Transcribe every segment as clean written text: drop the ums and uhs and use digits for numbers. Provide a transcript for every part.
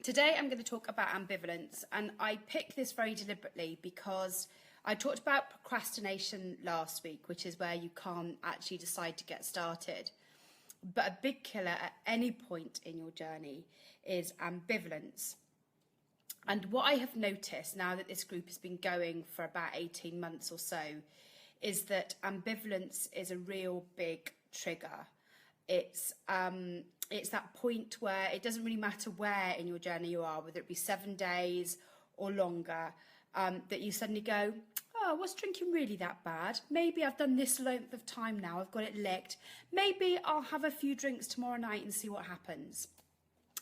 Today I'm going to talk about ambivalence, and I picked this very deliberately because I talked about procrastination last week, which is where you can't actually decide to get started. But a big killer at any point in your journey is ambivalence. And what I have noticed now that this group has been going for about 18 months or so is that ambivalence is a real big trigger. It's that point where it doesn't really matter where in your journey you are, whether it be 7 days or longer, that you suddenly go, oh, was drinking really that bad? Maybe I've done this length of time now, I've got it licked. Maybe I'll have a few drinks tomorrow night and see what happens.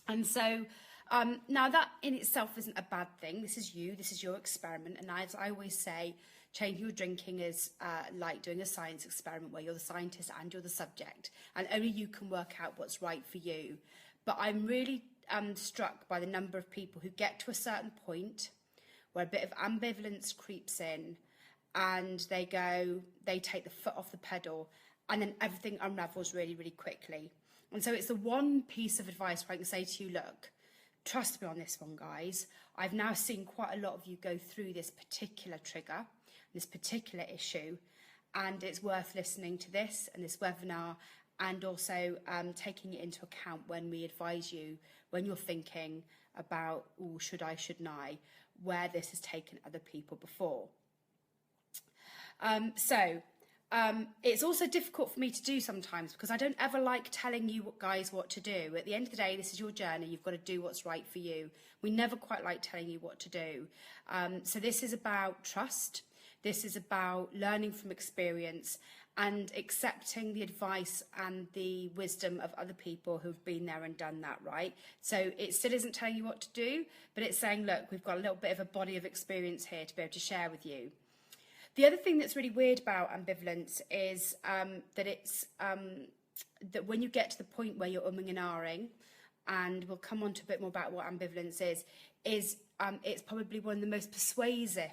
And so now that in itself isn't a bad thing. This is you, this is your experiment. And as I always say, changing your drinking is like doing a science experiment where you're the scientist and you're the subject. And only you can work out what's right for you. But I'm really struck by the number of people who get to a certain point where a bit of ambivalence creeps in and they take the foot off the pedal and then everything unravels really, really quickly. And so it's the one piece of advice where I can say to you, look, trust me on this one, guys. I've now seen quite a lot of you go through this particular trigger, this particular issue, and it's worth listening to this and this webinar and also taking it into account when we advise you, when you're thinking about, oh, should I, shouldn't I, where this has taken other people before. It's also difficult for me to do sometimes because I don't ever like telling you guys what to do. At the end of the day, this is your journey. You've got to do what's right for you. We never quite like telling you what to do. So this is about trust. This is about learning from experience and accepting the advice and the wisdom of other people who've been there and done that, right? So it still isn't telling you what to do, but it's saying, look, we've got a little bit of a body of experience here to be able to share with you. The other thing that's really weird about ambivalence is that it's that when you get to the point where you're umming and ahhing, and we'll come on to a bit more about what ambivalence is it's probably one of the most persuasive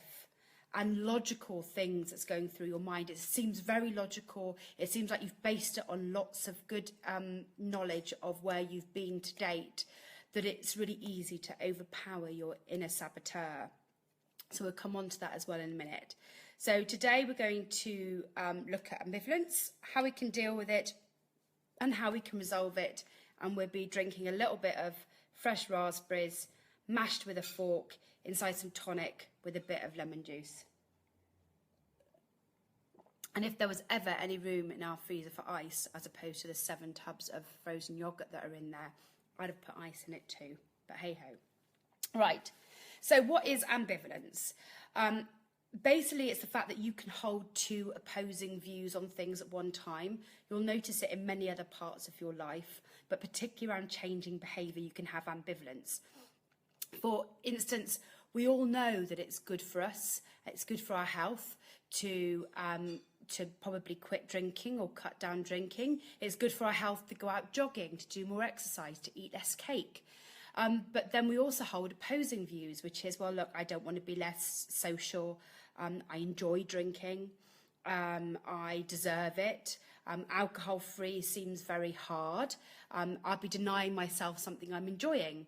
and logical things that's going through your mind. It seems very logical. It seems like you've based it on lots of good knowledge of where you've been to date, that it's really easy to overpower your inner saboteur. So we'll come on to that as well in a minute. So today we're going to look at ambivalence, how we can deal with it and how we can resolve it. And we'll be drinking a little bit of fresh raspberries mashed with a fork inside some tonic with a bit of lemon juice. And if there was ever any room in our freezer for ice, as opposed to the 7 tubs of frozen yogurt that are in there, I'd have put ice in it too, but hey ho. Right, so what is ambivalence? Basically, it's the fact that you can hold two opposing views on things at one time. You'll notice it in many other parts of your life, but particularly around changing behaviour, you can have ambivalence. For instance, we all know that it's good for us, it's good for our health to probably quit drinking or cut down drinking. It's good for our health to go out jogging, to do more exercise, to eat less cake. But then we also hold opposing views, which is, well, look, I don't want to be less social. I enjoy drinking. I deserve it. Alcohol-free seems very hard. I'll be denying myself something I'm enjoying.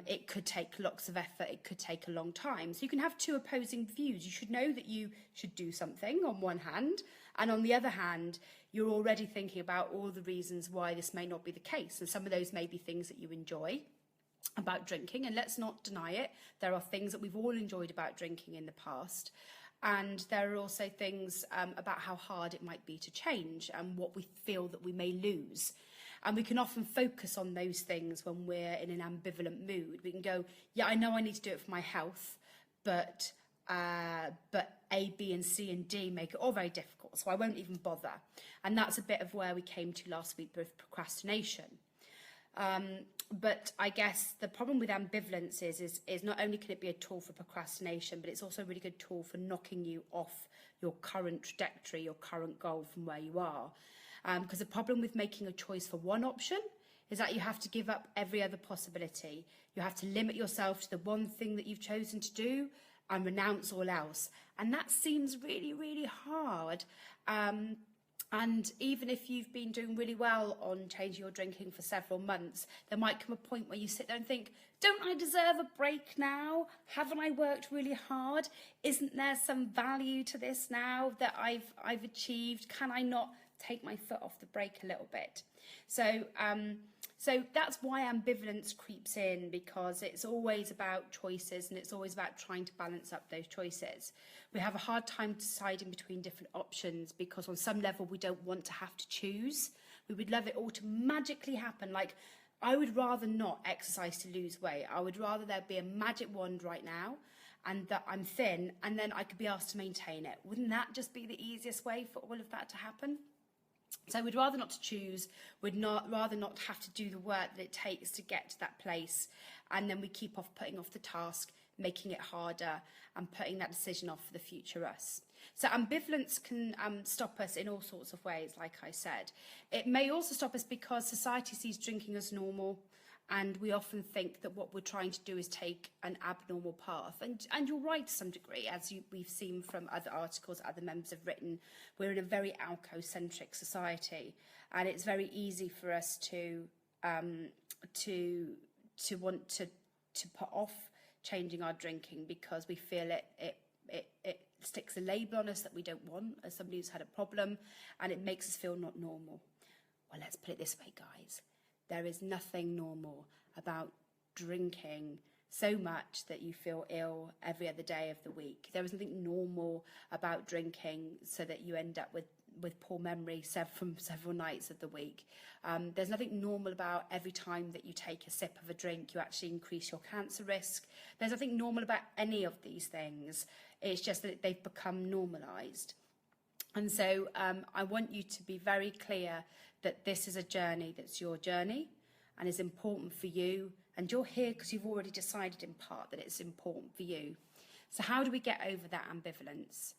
It could take lots of effort. It could take a long time. So you can have two opposing views. You should know that you should do something on one hand, and on the other hand, you're already thinking about all the reasons why this may not be the case. And some of those may be things that you enjoy about drinking, and let's not deny it. There are things that we've all enjoyed about drinking in the past, and there are also things about how hard it might be to change and what we feel that we may lose. And we can often focus on those things when we're in an ambivalent mood. We can go, yeah, I know I need to do it for my health, but A, B, and C and D make it all very difficult, so I won't even bother. And that's a bit of where we came to last week with procrastination. But I guess the problem with ambivalence is not only can it be a tool for procrastination, but it's also a really good tool for knocking you off your current trajectory, your current goal from where you are. Because the problem with making a choice for one option is that you have to give up every other possibility. You have to limit yourself to the one thing that you've chosen to do and renounce all else. And that seems really, really hard. And even if you've been doing really well on changing your drinking for several months, there might come a point where you sit there and think, don't I deserve a break now? Haven't I worked really hard? Isn't there some value to this now that I've achieved? Can I not take my foot off the brake a little bit? So that's why ambivalence creeps in, because it's always about choices and it's always about trying to balance up those choices. We have a hard time deciding between different options because on some level we don't want to have to choose. We would love it all to magically happen. Like, I would rather not exercise to lose weight. I would rather there be a magic wand right now and that I'm thin and then I could be asked to maintain it. Wouldn't that just be the easiest way for all of that to happen? So we'd rather not to choose, rather not have to do the work that it takes to get to that place, and then we keep putting off the task, making it harder and putting that decision off for the future us. So ambivalence can stop us in all sorts of ways, like I said. It may also stop us because society sees drinking as normal, and we often think that what we're trying to do is take an abnormal path. And you're right to some degree, as we've seen from other articles other members have written. We're in a very alcohol-centric society, and it's very easy for us to want to put off changing our drinking because we feel it sticks a label on us that we don't want as somebody who's had a problem, and it makes us feel not normal. Well, let's put it this way, guys. There is nothing normal about drinking so much that you feel ill every other day of the week. There is nothing normal about drinking so that you end up with poor memory from several nights of the week. There's nothing normal about every time that you take a sip of a drink, you actually increase your cancer risk. There's nothing normal about any of these things. It's just that they've become normalised. And so I want you to be very clear that this is a journey that's your journey and is important for you. And you're here because you've already decided in part that it's important for you. So how do we get over that ambivalence?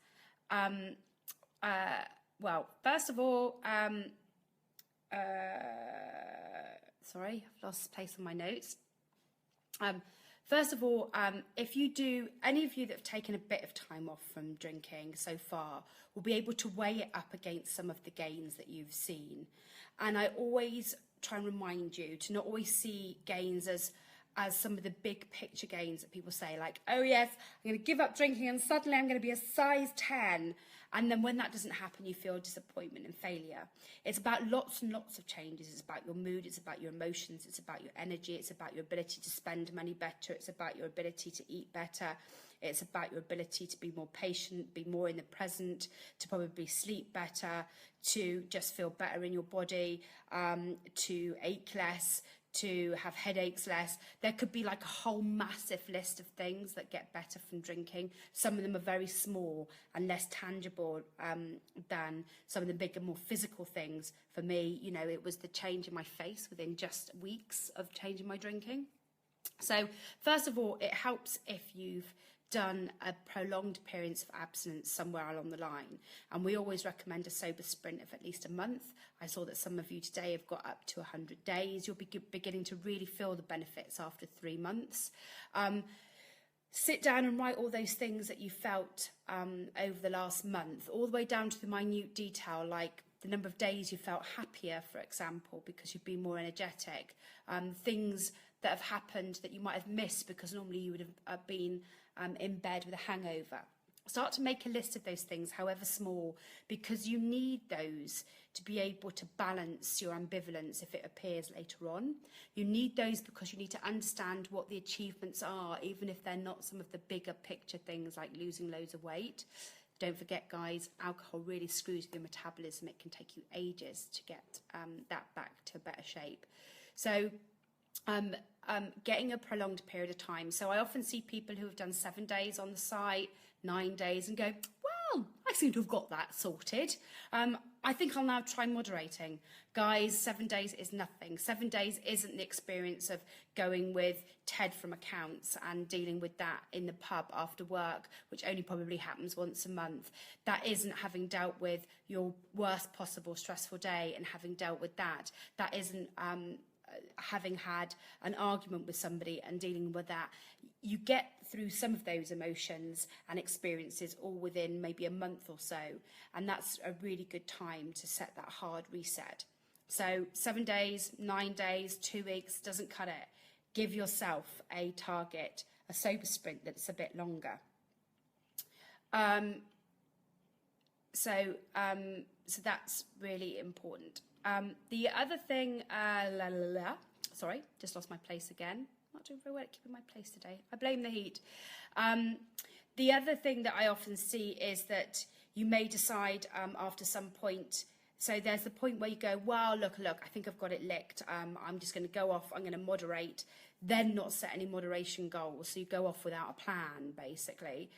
Well, first of all, sorry, I've lost place on my notes. First of all, if you do, any of you that have taken a bit of time off from drinking so far will be able to weigh it up against some of the gains that you've seen. And I always try and remind you to not always see gains as some of the big picture gains that people say, like, oh yes, I'm going to give up drinking and suddenly I'm going to be a size 10. And then when that doesn't happen, you feel disappointment and failure. It's about lots and lots of changes. It's about your mood, it's about your emotions, it's about your energy, it's about your ability to spend money better, it's about your ability to eat better, it's about your ability to be more patient, be more in the present, to probably sleep better, to just feel better in your body, to ache less, to have headaches less. There could be like a whole massive list of things that get better from drinking. Some of them are very small and less tangible than some of the bigger, more physical things. For me, you know, it was the change in my face within just weeks of changing my drinking. So first of all, it helps if you've done a prolonged period of abstinence somewhere along the line. And we always recommend a sober sprint of at least a month. I saw that some of you today have got up to 100 days. You'll be beginning to really feel the benefits after 3 months. Sit down and write all those things that you felt over the last month, all the way down to the minute detail, like the number of days you felt happier, for example, because you've been more energetic. Things that have happened that you might have missed because normally you would have been in bed with a hangover. Start to make a list of those things, however small, because you need those to be able to balance your ambivalence if it appears later on. You need those because you need to understand what the achievements are, even if they're not some of the bigger picture things like losing loads of weight. Don't forget, guys, alcohol really screws with your metabolism. It can take you ages to get that back to a better shape. So getting a prolonged period of time. So I often see people who have done 7 days on the site, 9 days, and go, well, I seem to have got that sorted. I think I'll now try moderating. Guys, 7 days is nothing. 7 days isn't the experience of going with Ted from accounts and dealing with that in the pub after work, which only probably happens once a month. That isn't having dealt with your worst possible stressful day and having dealt with that. That isn't having had an argument with somebody and dealing with that, you get through some of those emotions and experiences all within maybe a month or so. And that's a really good time to set that hard reset. So 7 days, 9 days, 2 weeks, doesn't cut it. Give yourself a target, a sober sprint that's a bit longer. So that's really important. The other thing, sorry, just lost my place again. Not doing very well at keeping my place today. I blame the heat. The other thing that I often see is that you may decide after some point. So there's the point where you go, well, look, I think I've got it licked. I'm just going to go off. I'm going to moderate, then not set any moderation goals. So you go off without a plan, basically.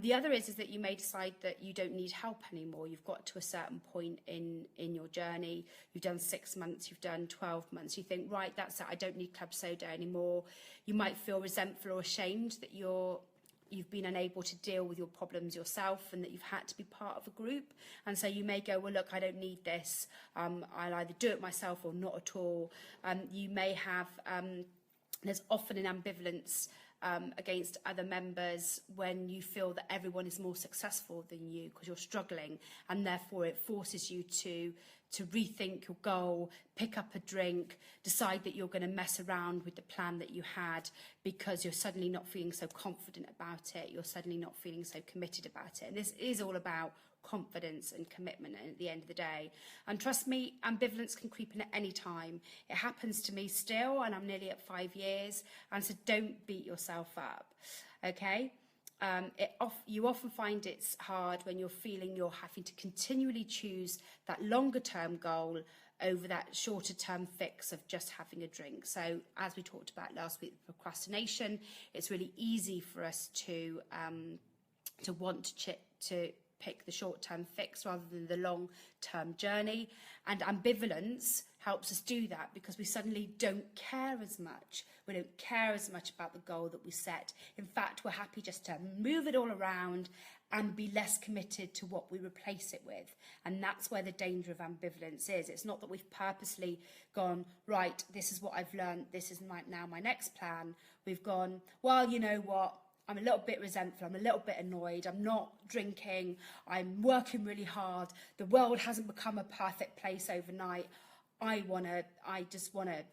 The other is that you may decide that you don't need help anymore. You've got to a certain point in your journey. You've done 6 months, you've done 12 months. You think, right, that's it. I don't need club soda anymore. You might feel resentful or ashamed that you've been unable to deal with your problems yourself and that you've had to be part of a group. And so you may go, well, look, I don't need this. I'll either do it myself or not at all. You may have, there's often an ambivalence against other members when you feel that everyone is more successful than you because you're struggling, and therefore it forces you to rethink your goal, pick up a drink, decide that you're going to mess around with the plan that you had because you're suddenly not feeling so confident about it, you're suddenly not feeling so committed about it. And this is all about confidence and commitment at the end of the day. And trust me, ambivalence can creep in at any time. It happens to me still, and I'm nearly at 5 years, and so don't beat yourself up, okay? You often find it's hard when you're feeling you're having to continually choose that longer term goal over that shorter term fix of just having a drink. So as we talked about last week, procrastination, it's really easy for us to want to pick the short-term fix rather than the long-term journey. And ambivalence helps us do that because we suddenly don't care as much. We don't care as much about the goal that we set. In fact, we're happy just to move it all around and be less committed to what we replace it with. And that's where the danger of ambivalence is. It's not that we've purposely gone, right, this is what I've learned, this is now my next plan. We've gone, well, you know what? I'm a little bit resentful, I'm a little bit annoyed, I'm not drinking, I'm working really hard, the world hasn't become a perfect place overnight, I just want to,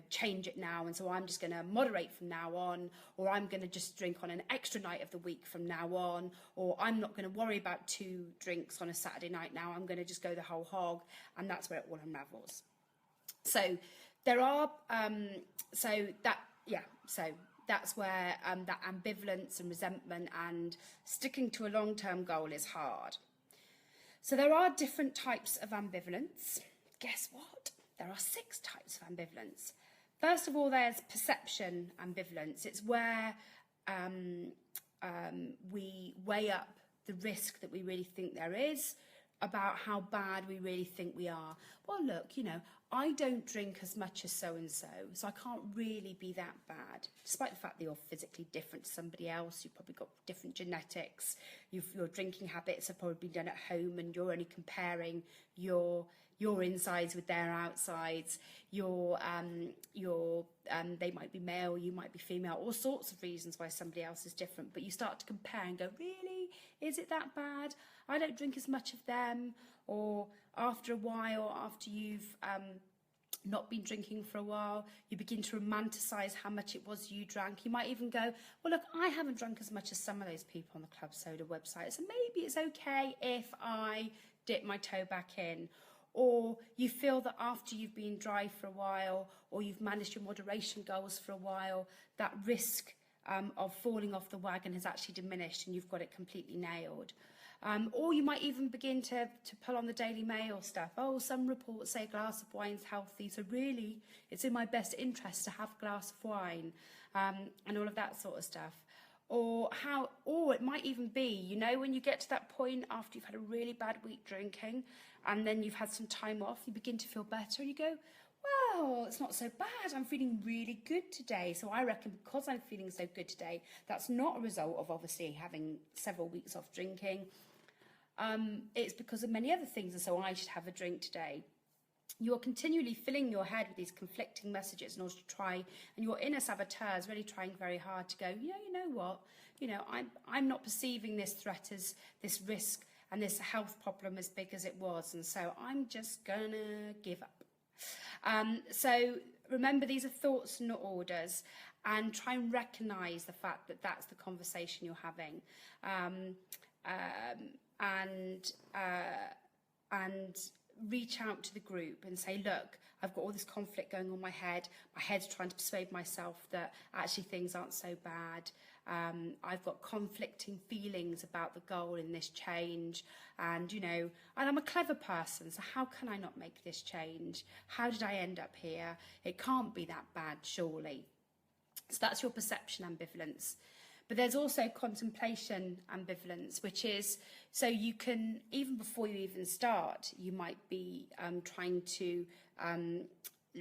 change it now, and so I'm just going to moderate from now on, or I'm going to just drink on an extra night of the week from now on, or I'm not going to worry about 2 drinks on a Saturday night now, I'm going to just go the whole hog, and that's where it all unravels. So there are, that's where that ambivalence and resentment and sticking to a long-term goal is hard. So there are different types of ambivalence. Guess what? There are 6 types of ambivalence. First of all, there's perception ambivalence. It's where we weigh up the risk that we really think there is about how bad we really think we are. Well, look, I don't drink as much as so-and-so, so I can't really be that bad. Despite the fact that you're physically different to somebody else, you've probably got different genetics, your drinking habits have probably been done at home, and you're only comparing your insides with their outsides. They might be male, you might be female, all sorts of reasons why somebody else is different. But you start to compare and go, really? Is it that bad? I don't drink as much of them. Or after a while, after you've not been drinking for a while, you begin to romanticize how much it was you drank. You might even go, well, look, I haven't drunk as much as some of those people on the Club Soda website, so maybe it's okay if I dip my toe back in. Or you feel that after you've been dry for a while, or you've managed your moderation goals for a while, that risk of falling off the wagon has actually diminished and you've got it completely nailed. Or you might even begin to pull on the Daily Mail stuff. Oh, some reports say a glass of wine's healthy, so really it's in my best interest to have a glass of wine, and all of that sort of stuff. Or it might even be, when you get to that point after you've had a really bad week drinking and then you've had some time off, you begin to feel better and you go, well, it's not so bad. I'm feeling really good today. So I reckon because I'm feeling so good today, that's not a result of obviously having several weeks off drinking. It's because of many other things, and so I should have a drink today. you're continually filling your head with these conflicting messages in order to try, and your inner saboteur is really trying very hard to go, yeah, you know what, I'm not perceiving this threat as this risk and this health problem as big as it was, and so I'm just gonna give up. So remember, these are thoughts, not orders, and try and recognise the fact that that's the conversation you're having, and reach out to the group and say, look, I've got all this conflict going on in my head. My head's trying to persuade myself that actually things aren't so bad. I've got conflicting feelings about the goal in this change, and and I'm a clever person, so how can I not make this change? How did I end up here? It can't be that bad, surely. So that's your perception ambivalence. But there's also contemplation ambivalence, which is, so you can, even before you even start, you might be trying to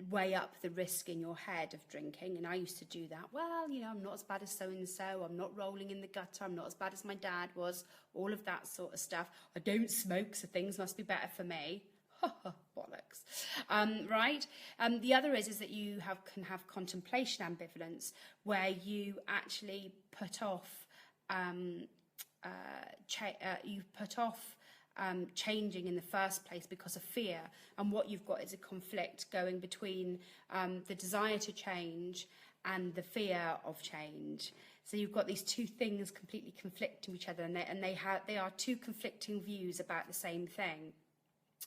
weigh up the risk in your head of drinking. And I used to do that. Well, I'm not as bad as so-and-so. I'm not rolling in the gutter. I'm not as bad as my dad was. All of that sort of stuff. I don't smoke, so things must be better for me. Bollocks. Right? The other is that you can have contemplation ambivalence, where you actually put off changing in the first place because of fear, and what you've got is a conflict going between the desire to change and the fear of change. So you've got these two things completely conflicting with each other, and they are two conflicting views about the same thing.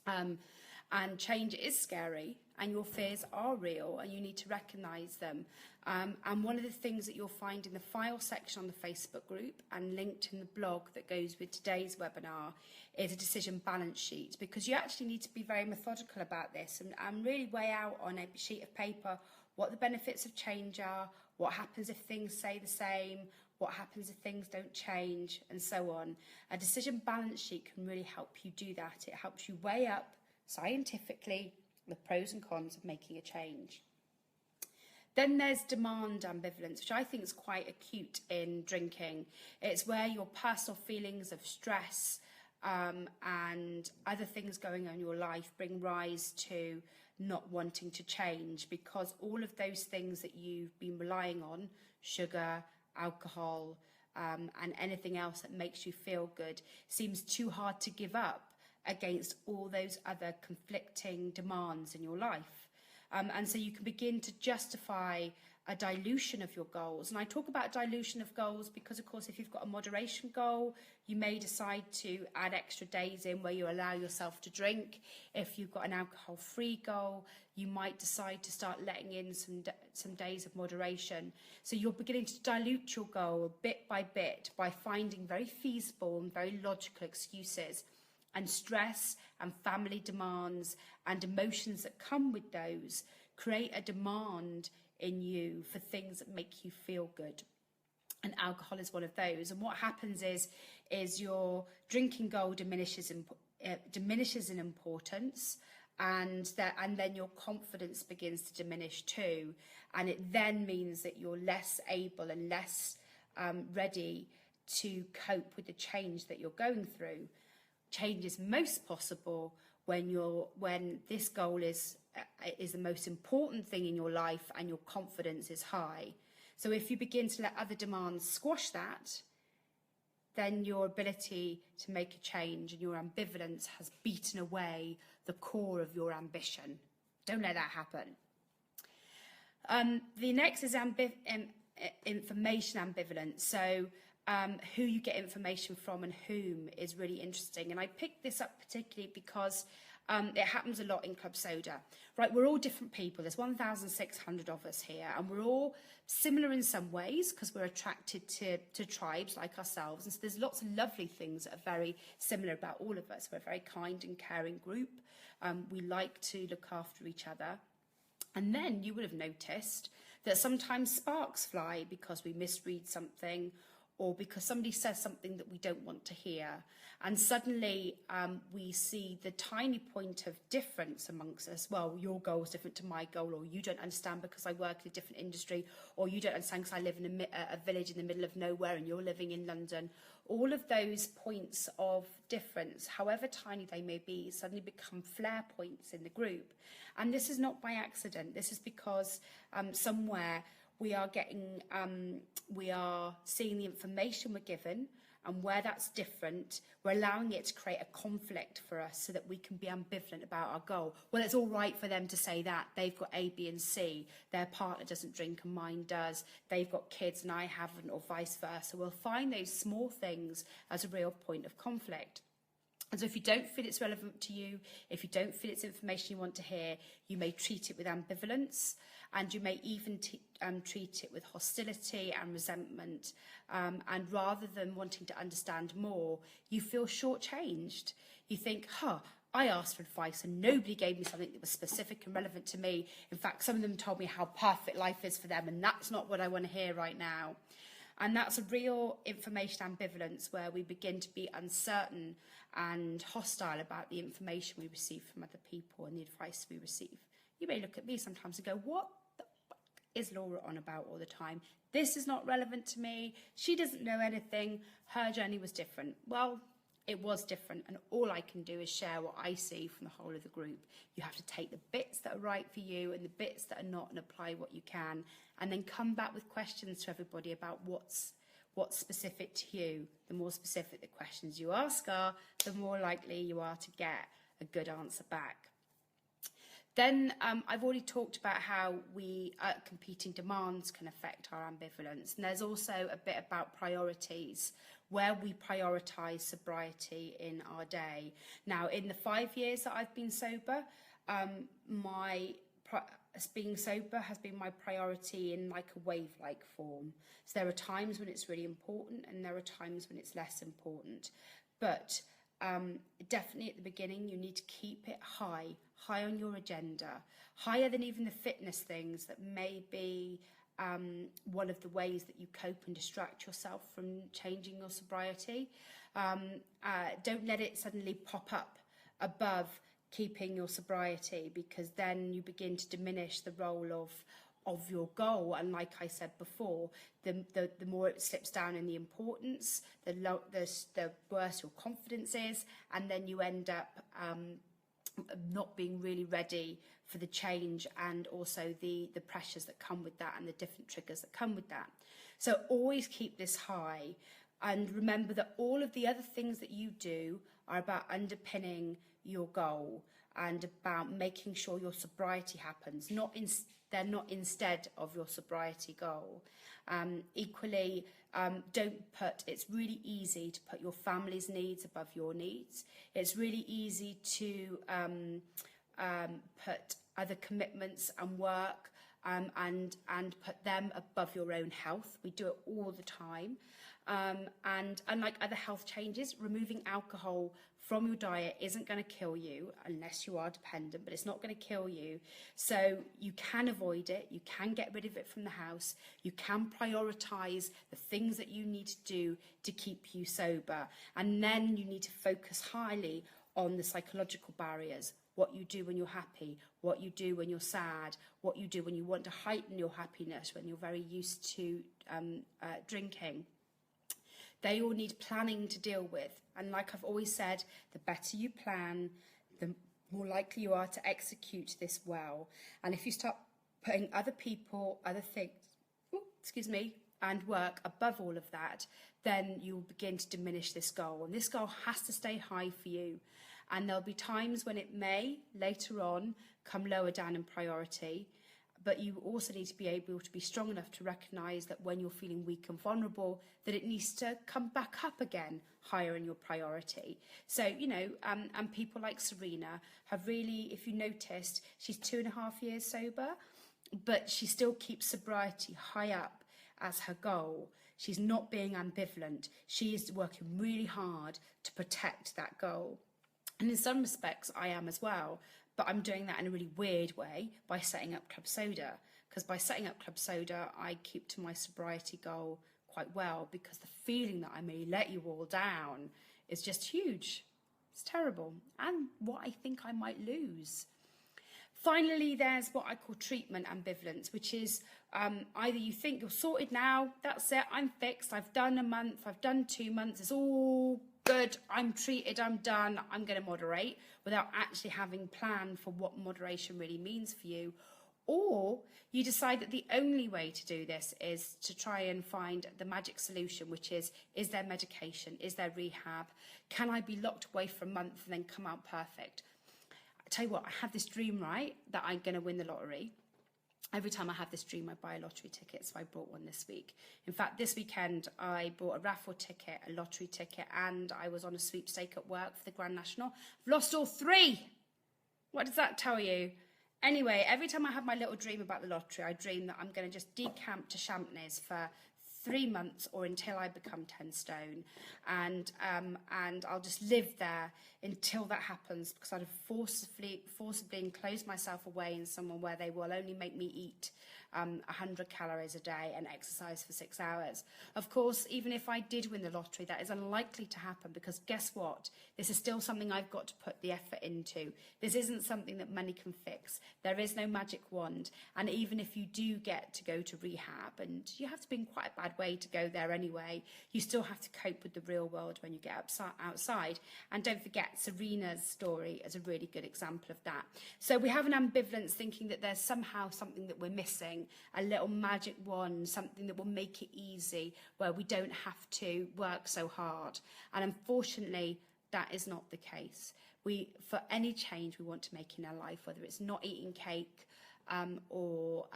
And change is scary, and your fears are real, and you need to recognise them. And one of the things that you'll find in the file section on the Facebook group and linked in the blog that goes with today's webinar is a decision balance sheet, because you actually need to be very methodical about this and really weigh out on a sheet of paper what the benefits of change are, what happens if things stay the same, what happens if things don't change, and so on. A decision balance sheet can really help you do that. It helps you weigh up scientifically the pros and cons of making a change. Then there's demand ambivalence, which I think is quite acute in drinking. It's where your personal feelings of stress and other things going on in your life bring rise to not wanting to change, because all of those things that you've been relying on, sugar, alcohol, and anything else that makes you feel good, seems too hard to give up against all those other conflicting demands in your life. And so you can begin to justify a dilution of your goals. And I talk about dilution of goals because, of course, if you've got a moderation goal, you may decide to add extra days in where you allow yourself to drink. If you've got an alcohol-free goal, you might decide to start letting in some days of moderation. So you're beginning to dilute your goal bit by bit by finding very feasible and very logical excuses. And stress and family demands and emotions that come with those create a demand in you for things that make you feel good. And alcohol is one of those. And what happens is your drinking goal diminishes in importance, and then your confidence begins to diminish too. And it then means that you're less able and less ready to cope with the change that you're going through. Change is most possible when this goal is the most important thing in your life and your confidence is high. So if you begin to let other demands squash that, then your ability to make a change and your ambivalence has beaten away the core of your ambition. Don't let that happen. The next is information ambivalence. So who you get information from and whom is really interesting. And I picked this up particularly because it happens a lot in Club Soda. Right, we're all different people. There's 1,600 of us here, and we're all similar in some ways because we're attracted to tribes like ourselves. And so there's lots of lovely things that are very similar about all of us. We're a very kind and caring group. We like to look after each other. And then you would have noticed that sometimes sparks fly because we misread something, or because somebody says something that we don't want to hear. And suddenly we see the tiny point of difference amongst us. Well, your goal is different to my goal, or you don't understand because I work in a different industry, or you don't understand because I live in a village in the middle of nowhere and you're living in London. All of those points of difference, however tiny they may be, suddenly become flare points in the group. And this is not by accident. This is because somewhere we are seeing the information we're given, and where that's different, we're allowing it to create a conflict for us so that we can be ambivalent about our goal. Well, it's all right for them to say that. They've got A, B and C. Their partner doesn't drink and mine does. They've got kids and I haven't, or vice versa. We'll find those small things as a real point of conflict. And so if you don't feel it's relevant to you, if you don't feel it's information you want to hear, you may treat it with ambivalence, and you may even treat it with hostility and resentment. And rather than wanting to understand more, you feel shortchanged. You think, I asked for advice and nobody gave me something that was specific and relevant to me. In fact, some of them told me how perfect life is for them, and that's not what I want to hear right now. And that's a real information ambivalence, where we begin to be uncertain and hostile about the information we receive from other people and the advice we receive. You may look at me sometimes and go, what the fuck is Laura on about all the time? This is not relevant to me. She doesn't know anything. Her journey was different. Well, it was different, and all I can do is share what I see from the whole of the group. You have to take the bits that are right for you and the bits that are not, and apply what you can, and then come back with questions to everybody about what's specific to you. The more specific the questions you ask are, the more likely you are to get a good answer back. Then I've already talked about how competing demands can affect our ambivalence. And there's also a bit about priorities, where we prioritise sobriety in our day. Now, in the 5 years that I've been sober, being sober has been my priority in like a wave-like form. So there are times when it's really important, and there are times when it's less important. But definitely at the beginning, you need to keep it high on your agenda, higher than even the fitness things that may be one of the ways that you cope and distract yourself from changing your sobriety. Don't let it suddenly pop up above keeping your sobriety, because then you begin to diminish the role of your goal. And like I said before, the more it slips down in the importance, the worse your confidence is, and then you end up not being really ready for the change, and also the pressures that come with that and the different triggers that come with that. So always keep this high, and remember that all of the other things that you do are about underpinning your goal and about making sure your sobriety happens. They're not instead of your sobriety goal. Equally, it's really easy to put your family's needs above your needs. It's really easy to put other commitments and work and put them above your own health. We do it all the time. And unlike other health changes, removing alcohol from your diet isn't going to kill you unless you are dependent, but it's not going to kill you. So you can avoid it, you can get rid of it from the house, you can prioritise the things that you need to do to keep you sober. And then you need to focus highly on the psychological barriers, what you do when you're happy, what you do when you're sad, what you do when you want to heighten your happiness, when you're very used to drinking. They all need planning to deal with. And like I've always said, the better you plan, the more likely you are to execute this well. And if you start putting other people, other things, and work above all of that, then you'll begin to diminish this goal. And this goal has to stay high for you. And there'll be times when it may, later on, come lower down in priority. But you also need to be able to be strong enough to recognise that when you're feeling weak and vulnerable, that it needs to come back up again higher in your priority. So, and people like Serena have really, if you noticed, she's 2.5 years sober, but she still keeps sobriety high up as her goal. She's not being ambivalent. She is working really hard to protect that goal. And in some respects, I am as well. But I'm doing that in a really weird way by setting up Club Soda. Because by setting up Club Soda, I keep to my sobriety goal quite well, because the feeling that I may let you all down is just huge. It's terrible, and what I think I might lose. Finally, there's what I call treatment ambivalence, which is either you think you're sorted now, that's it, I'm fixed, I've done a month, I've done 2 months, it's all good, I'm treated, I'm done, I'm going to moderate, without actually having planned for what moderation really means for you. Or you decide that the only way to do this is to try and find the magic solution, which is there medication? Is there rehab? Can I be locked away for a month and then come out perfect? I tell you what, I have this dream, right, that I'm going to win the lottery. Every time I have this dream, I buy a lottery ticket, so I bought one this week. In fact, this weekend, I bought a raffle ticket, a lottery ticket, and I was on a sweepstake at work for the Grand National. I've lost all 3. What does that tell you? Anyway, every time I have my little dream about the lottery, I dream that I'm going to just decamp to Champneys for 3 months or until I become 10 stone, and I'll just live there until that happens, because I'd have forcibly enclosed myself away in somewhere where they will only make me eat 100 calories a day and exercise for 6 hours. Of course, even if I did win the lottery, that is unlikely to happen, because guess what? This is still something I've got to put the effort into. This isn't something that money can fix. There is no magic wand. And even if you do get to go to rehab, and you have to be in quite a bad way to go there anyway, you still have to cope with the real world when you get outside. And don't forget, Serena's story is a really good example of that. So we have an ambivalence, thinking that there's somehow something that we're missing, a little magic wand, something that will make it easy, where we don't have to work so hard. And unfortunately, that is not the case. For any change we want to make in our life, whether it's not eating cake or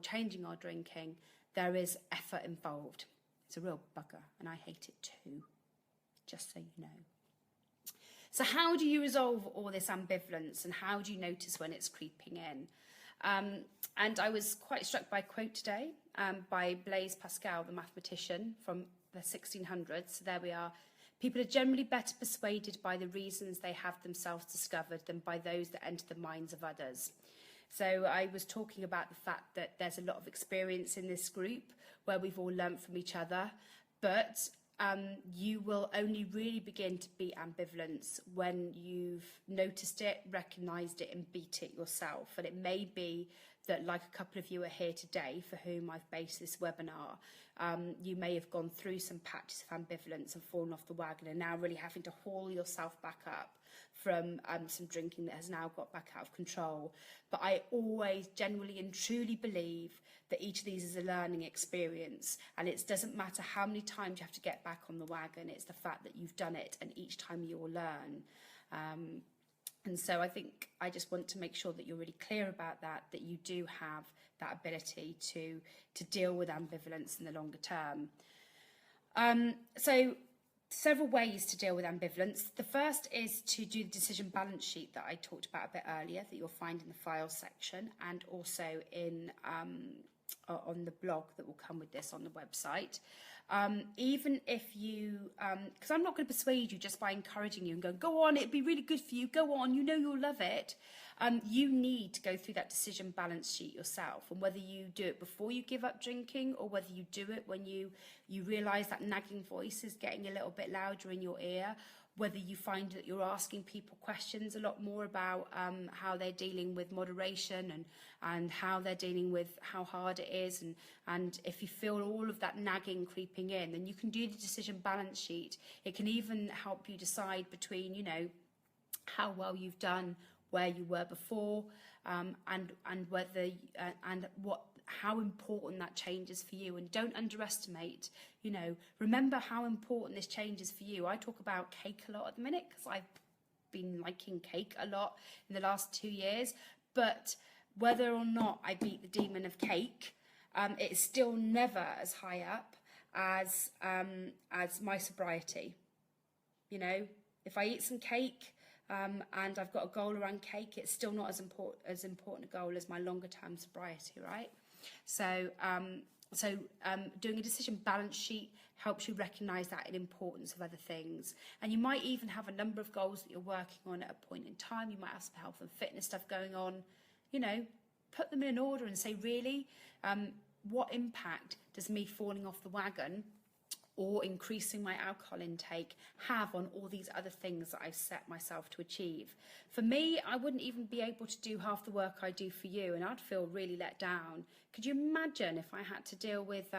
changing our drinking, there is effort involved. It's a real bugger, and I hate it too, just so you know. So how do you resolve all this ambivalence, and how do you notice when it's creeping in? And I was quite struck by a quote today by Blaise Pascal, the mathematician from the 1600s. So there we are. People are generally better persuaded by the reasons they have themselves discovered than by those that enter the minds of others. So I was talking about the fact that there's a lot of experience in this group where we've all learnt from each other, but you will only really begin to be ambivalent when you've noticed it, recognised it and beat it yourself. And it may be that, like a couple of you are here today for whom I've based this webinar, you may have gone through some patches of ambivalence and fallen off the wagon, and now really having to haul yourself back up from some drinking that has now got back out of control. But I always genuinely and truly believe that each of these is a learning experience, and it doesn't matter how many times you have to get back on the wagon. It's the fact that you've done it, and each time you'll learn. And so I think I just want to make sure that you're really clear about that you do have that ability to deal with ambivalence in the longer term. So several ways to deal with ambivalence. The first is to do the decision balance sheet that I talked about a bit earlier, that you'll find in the files section, and also in on the blog that will come with this on the website. Even if you, because I'm not going to persuade you just by encouraging you and going, go on, it'd be really good for you, go on, you know you'll love it. You need to go through that decision balance sheet yourself, and whether you do it before you give up drinking, or whether you do it when you realise that nagging voice is getting a little bit louder in your ear, whether you find that you're asking people questions a lot more about how they're dealing with moderation and how they're dealing with how hard it is, and if you feel all of that nagging creeping in, then you can do the decision balance sheet. It can even help you decide between, you know, how well you've done where you were before, and whether and how important that change is for you. And don't underestimate, you know, remember how important this change is for you. I talk about cake a lot at the minute because I've been liking cake a lot in the last 2 years, but whether or not I beat the demon of cake, it's still never as high up as my sobriety. You know, if I eat some cake and I've got a goal around cake, it's still not as important a goal as my longer term sobriety, right? So doing a decision balance sheet helps you recognise that in importance of other things. And you might even have a number of goals that you're working on at a point in time. You might have some health and fitness stuff going on. You know, put them in order and say, really, what impact does me falling off the wagon or increasing my alcohol intake have on all these other things that I've set myself to achieve? For me, I wouldn't even be able to do half the work I do for you, and I'd feel really let down. Could you imagine if I had to deal with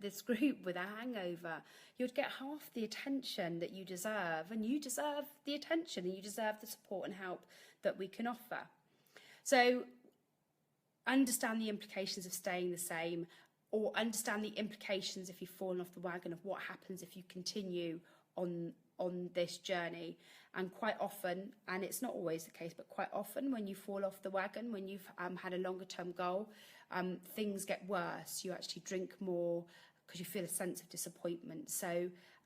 this group with a hangover? You'd get half the attention that you deserve, and you deserve the attention and you deserve the support and help that we can offer. So understand the implications of staying the same, or understand the implications if you've fallen off the wagon of what happens if you continue on this journey. And quite often, and it's not always the case, but quite often when you fall off the wagon, when you've had a longer term goal, things get worse. You actually drink more because you feel a sense of disappointment,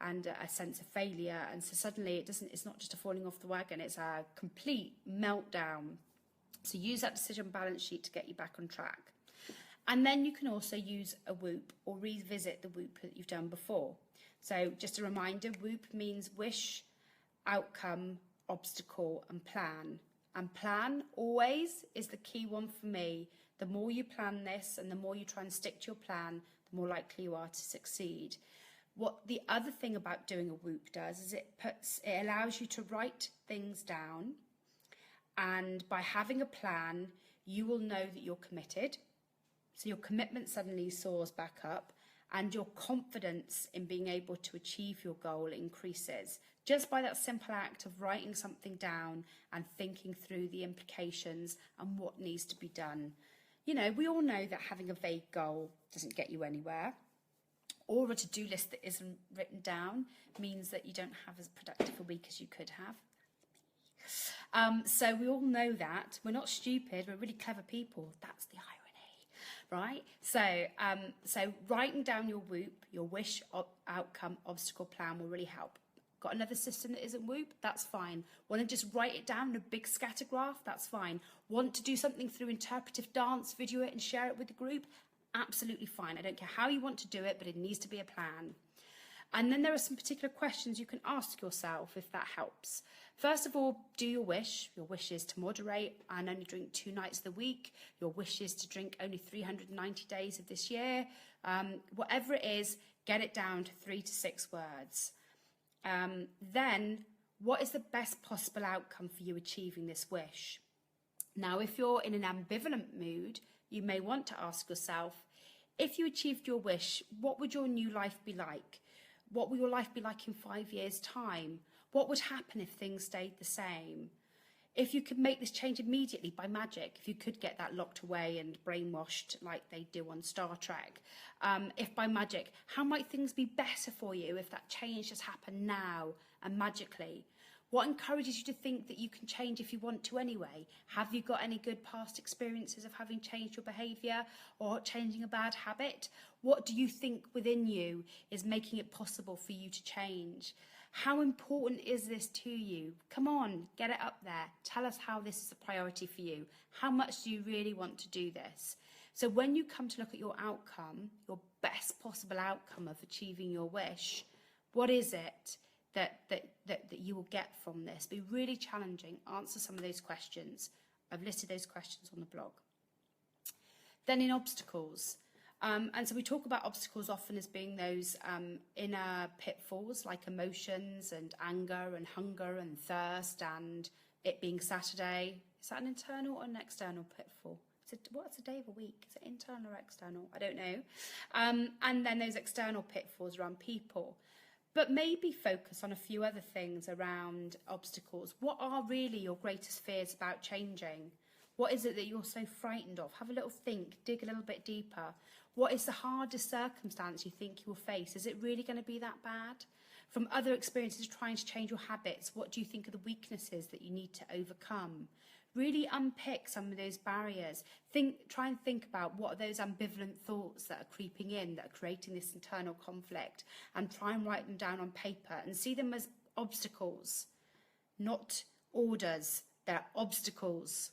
and a sense of failure, and so suddenly it's not just a falling off the wagon, it's a complete meltdown. So use that decision balance sheet to get you back on track. And then you can also use a WHOOP or revisit the WHOOP that you've done before. So just a reminder, WHOOP means wish, outcome, obstacle and plan. And plan always is the key one for me. The more you plan this and the more you try and stick to your plan, the more likely you are to succeed. What the other thing about doing a WHOOP does is it allows you to write things down, and by having a plan, you will know that you're committed. So your commitment suddenly soars back up, and your confidence in being able to achieve your goal increases just by that simple act of writing something down and thinking through the implications and what needs to be done. You know, we all know that having a vague goal doesn't get you anywhere, or a to-do list that isn't written down means that you don't have as productive a week as you could have. So we all know that. We're not stupid, we're really clever people. That's the irony, right? So writing down your WHOOP, your wish, outcome, obstacle, plan will really help. Got another system that isn't WHOOP? That's fine. Want to just write it down in a big scatter graph? That's fine. Want to do something through interpretive dance, video it and share it with the group? Absolutely fine. I don't care how you want to do it, but it needs to be a plan. And then there are some particular questions you can ask yourself if that helps. First of all, do your wish. Your wish is to moderate and only drink 2 nights of the week. Your wish is to drink only 390 days of this year. Whatever it is, get it down to 3 to 6 words. Then, what is the best possible outcome for you achieving this wish? Now, if you're in an ambivalent mood, you may want to ask yourself, if you achieved your wish, what would your new life be like? What will your life be like in 5 years' time? What would happen if things stayed the same? If you could make this change immediately by magic, if you could get that locked away and brainwashed like they do on Star Trek, if by magic, how might things be better for you if that change just happened now and magically? What encourages you to think that you can change if you want to anyway? Have you got any good past experiences of having changed your behaviour or changing a bad habit? What do you think within you is making it possible for you to change? How important is this to you? Come on, get it up there. Tell us how this is a priority for you. How much do you really want to do this? So when you come to look at your outcome, your best possible outcome of achieving your wish, what is it that you will get from this? Be really challenging. Answer some of those questions. I've listed those questions on the blog. Then in obstacles. And so we talk about obstacles often as being those inner pitfalls like emotions and anger and hunger and thirst and it being Saturday. Is that an internal or an external pitfall? What's a day of a week? Is it internal or external? I don't know. And then those external pitfalls around people. But maybe focus on a few other things around obstacles. What are really your greatest fears about changing? What is it that you're so frightened of? Have a little think, dig a little bit deeper. What is the hardest circumstance you think you will face? Is it really going to be that bad? From other experiences trying to change your habits, what do you think are the weaknesses that you need to overcome? Really unpick some of those barriers. Try and think about what are those ambivalent thoughts that are creeping in, that are creating this internal conflict, and try and write them down on paper and see them as obstacles, not orders. They're obstacles.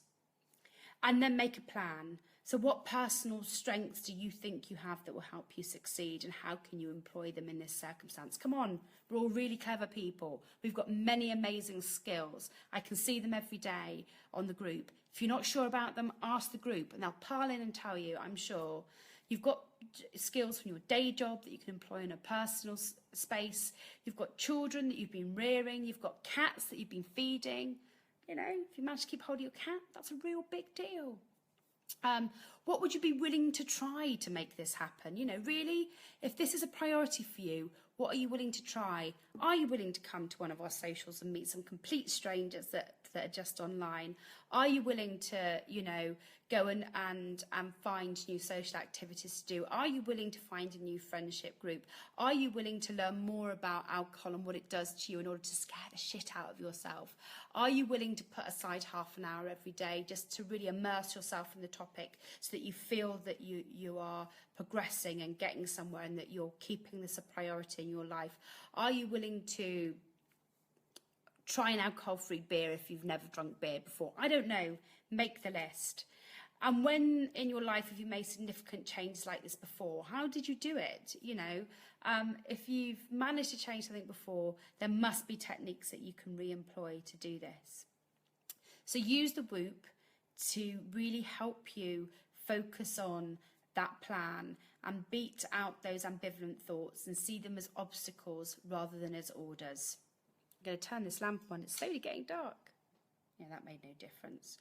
And then make a plan. So what personal strengths do you think you have that will help you succeed, and how can you employ them in this circumstance? Come on, we're all really clever people. We've got many amazing skills. I can see them every day on the group. If you're not sure about them, ask the group and they'll pile in and tell you, I'm sure. You've got skills from your day job that you can employ in a personal space. You've got children that you've been rearing. You've got cats that you've been feeding. You know, if you manage to keep hold of your cat, that's a real big deal. What would you be willing to try to make this happen? You know, really, if this is a priority for you, what are you willing to try? Are you willing to come to one of our socials and meet some complete strangers that are just online? Are you willing to, you know, go and find new social activities to do? Are you willing to find a new friendship group? Are you willing to learn more about alcohol and what it does to you in order to scare the shit out of yourself? Are you willing to put aside half an hour every day just to really immerse yourself in the topic so that you feel that you are progressing and getting somewhere and that you're keeping this a priority in your life? Are you willing to try an alcohol-free beer if you've never drunk beer before? I don't know. Make the list. And when in your life have you made significant changes like this before? How did you do it? You know, if you've managed to change something before, there must be techniques that you can re-employ to do this. So use the Whoop to really help you focus on that plan and beat out those ambivalent thoughts and see them as obstacles rather than as orders. I'm going to turn this lamp on. It's slowly getting dark. Yeah, that made no difference.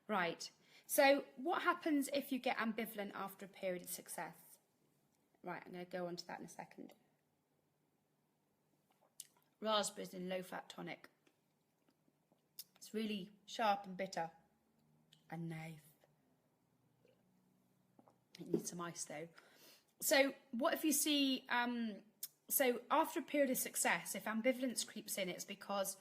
Right. So what happens if you get ambivalent after a period of success? Right, I'm going to go on to that in a second. Raspberries in low-fat tonic. It's really sharp and bitter. And nice. It needs some ice though. So what if you see, so after a period of success, if ambivalence creeps in, it's because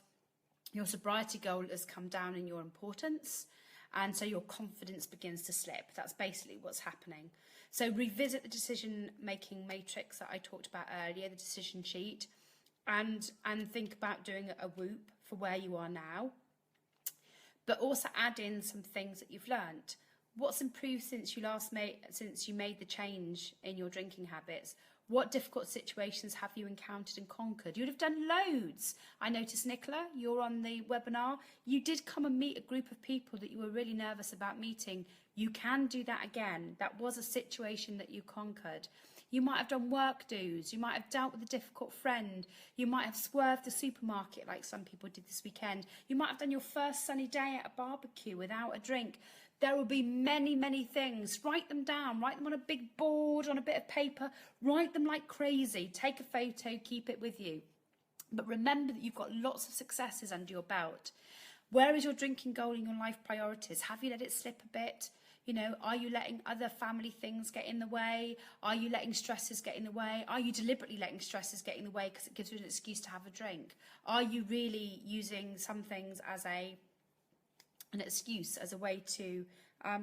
your sobriety goal has come down in your importance, and so your confidence begins to slip. That's basically what's happening. So revisit the decision-making matrix that I talked about earlier, the decision sheet, and think about doing a Whoop for where you are now, but also add in some things that you've learnt. What's improved since you made the change in your drinking habits? What difficult situations have you encountered and conquered? You'd have done loads. I noticed, Nicola, you're on the webinar. You did come and meet a group of people that you were really nervous about meeting. You can do that again. That was a situation that you conquered. You might have done work do's. You might have dealt with a difficult friend. You might have swerved the supermarket like some people did this weekend. You might have done your first sunny day at a barbecue without a drink. There will be many, many things. Write them down. Write them on a big board, on a bit of paper. Write them like crazy. Take a photo, keep it with you. But remember that you've got lots of successes under your belt. Where is your drinking goal in your life priorities? Have you let it slip a bit? You know, are you letting other family things get in the way? Are you letting stresses get in the way? Are you deliberately letting stresses get in the way because it gives you an excuse to have a drink? Are you really using some things as an excuse, as a way to have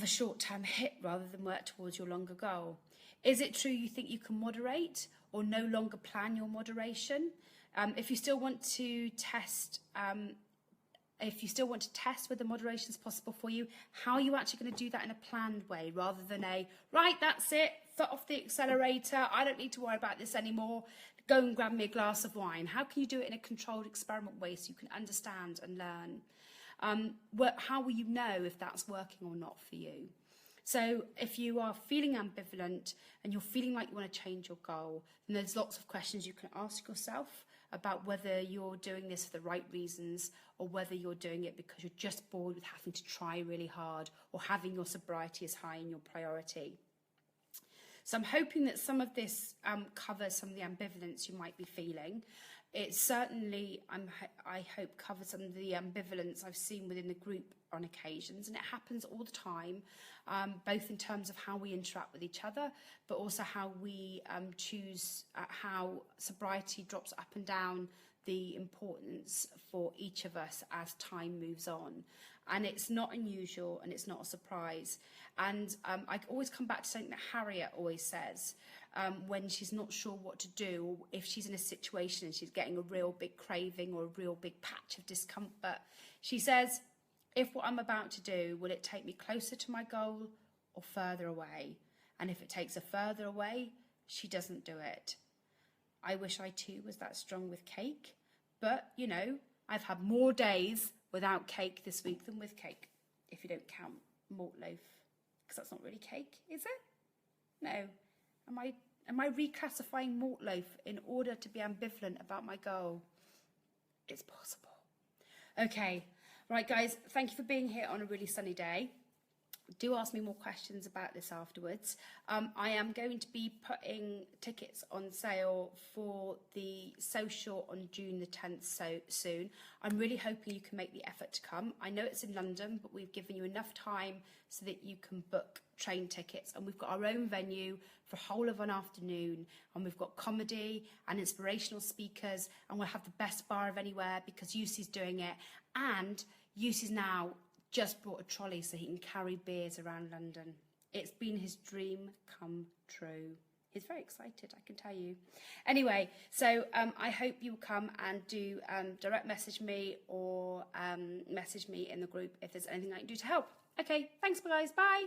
a short-term hit rather than work towards your longer goal? Is it true you think you can moderate or no longer plan your moderation? If you still want to test whether moderation is possible for you, how are you actually going to do that in a planned way rather than right, that's it, foot off the accelerator, I don't need to worry about this anymore, go and grab me a glass of wine? How can you do it in a controlled experiment way so you can understand and learn? How will you know if that's working or not for you? So if you are feeling ambivalent and you're feeling like you want to change your goal, then there's lots of questions you can ask yourself about whether you're doing this for the right reasons or whether you're doing it because you're just bored with having to try really hard or having your sobriety as high in your priority. So I'm hoping that some of this covers some of the ambivalence you might be feeling. It certainly, I hope, covers some of the ambivalence I've seen within the group on occasions, and it happens all the time, both in terms of how we interact with each other, but also how we choose how sobriety drops up and down the importance for each of us as time moves on. And it's not unusual and it's not a surprise. And I always come back to something that Harriet always says when she's not sure what to do, or if she's in a situation and she's getting a real big craving or a real big patch of discomfort. She says, if what I'm about to do, will it take me closer to my goal or further away? And if it takes her further away, she doesn't do it. I wish I too was that strong with cake, but you know, I've had more days without cake this week than with cake, if you don't count malt loaf, because that's not really cake, is it? No. Am I reclassifying malt loaf in order to be ambivalent about my goal? It's possible. Okay, right guys, thank you for being here on a really sunny day. Do ask me more questions about this afterwards. I am going to be putting tickets on sale for the social on June the 10th soon. I'm really hoping you can make the effort to come. I know it's in London, but we've given you enough time so that you can book train tickets, and we've got our own venue for a whole of an afternoon, and we've got comedy and inspirational speakers, and we'll have the best bar of anywhere because UC's doing it, and UC's now just brought a trolley so he can carry beers around London. It's been his dream come true. He's very excited, I can tell you. Anyway, so I hope you'll come and do direct message me or message me in the group if there's anything I can do to help. Okay, thanks guys, bye.